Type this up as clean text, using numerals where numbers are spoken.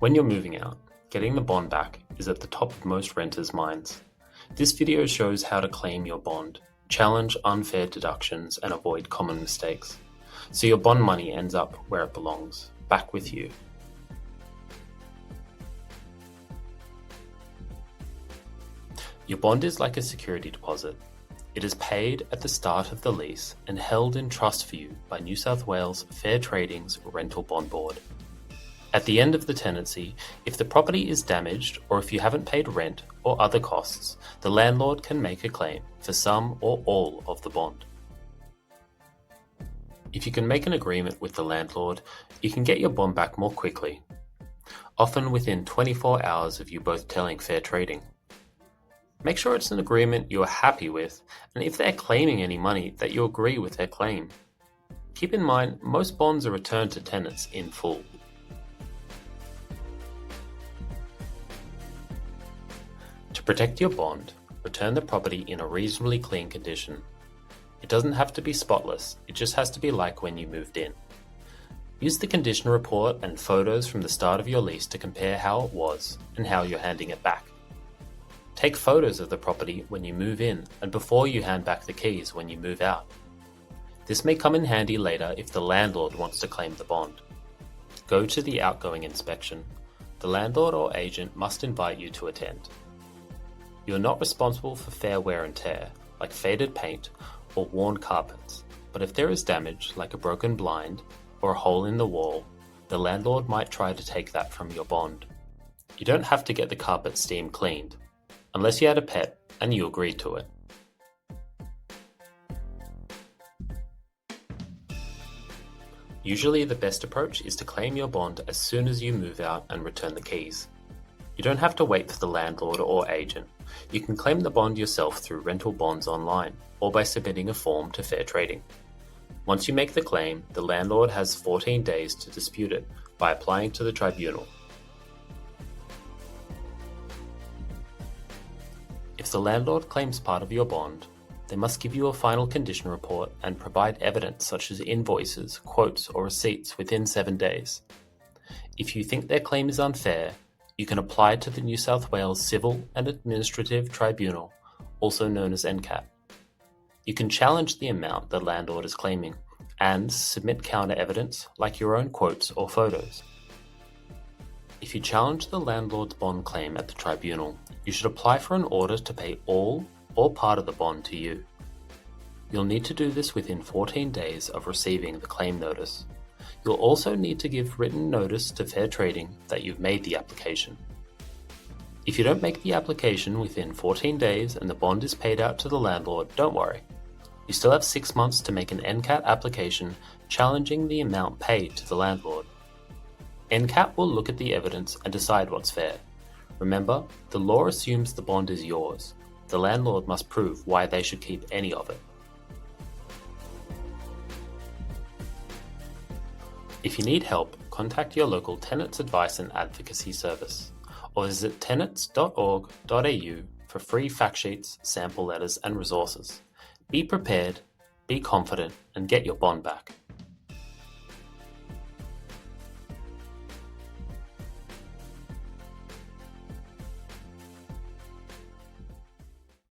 When you're moving out, getting the bond back is at the top of most renters' minds. This video shows how to claim your bond, challenge unfair deductions, and avoid common mistakes, so your bond money ends up where it belongs, back with you. Your bond is like a security deposit. It is paid at the start of the lease and held in trust for you by New South Wales Fair Trading's Rental Bond Board. At the end of the tenancy, if the property is damaged or if you haven't paid rent or other costs, the landlord can make a claim for some or all of the bond. If you can make an agreement with the landlord, you can get your bond back more quickly, often within 24 hours of you both telling Fair Trading. Make sure it's an agreement you are happy with, and if they're claiming any money, that you agree with their claim. Keep in mind, most bonds are returned to tenants in full. To protect your bond, return the property in a reasonably clean condition. It doesn't have to be spotless, it just has to be like when you moved in. Use the condition report and photos from the start of your lease to compare how it was and how you're handing it back. Take photos of the property when you move in and before you hand back the keys when you move out. This may come in handy later if the landlord wants to claim the bond. Go to the outgoing inspection. The landlord or agent must invite you to attend. You are not responsible for fair wear and tear, like faded paint or worn carpets, but if there is damage, like a broken blind or a hole in the wall, the landlord might try to take that from your bond. You don't have to get the carpet steam cleaned, unless you had a pet and you agreed to it. Usually the best approach is to claim your bond as soon as you move out and return the keys. You don't have to wait for the landlord or agent. You can claim the bond yourself through rental bonds online or by submitting a form to Fair Trading. Once you make the claim, the landlord has 14 days to dispute it by applying to the tribunal. If the landlord claims part of your bond, they must give you a final condition report and provide evidence such as invoices, quotes, or receipts within 7 days. If you think their claim is unfair, you can apply to the New South Wales Civil and Administrative Tribunal, also known as NCAT. You can challenge the amount the landlord is claiming and submit counter evidence like your own quotes or photos. If you challenge the landlord's bond claim at the tribunal, you should apply for an order to pay all or part of the bond to you. You'll need to do this within 14 days of receiving the claim notice. You'll also need to give written notice to Fair Trading that you've made the application. If you don't make the application within 14 days and the bond is paid out to the landlord, don't worry. You still have 6 months to make an NCAT application challenging the amount paid to the landlord. NCAT will look at the evidence and decide what's fair. Remember, the law assumes the bond is yours. The landlord must prove why they should keep any of it. If you need help, contact your local Tenants Advice and Advocacy Service, or visit tenants.org.au for free fact sheets, sample letters, and resources. Be prepared, be confident, and get your bond back.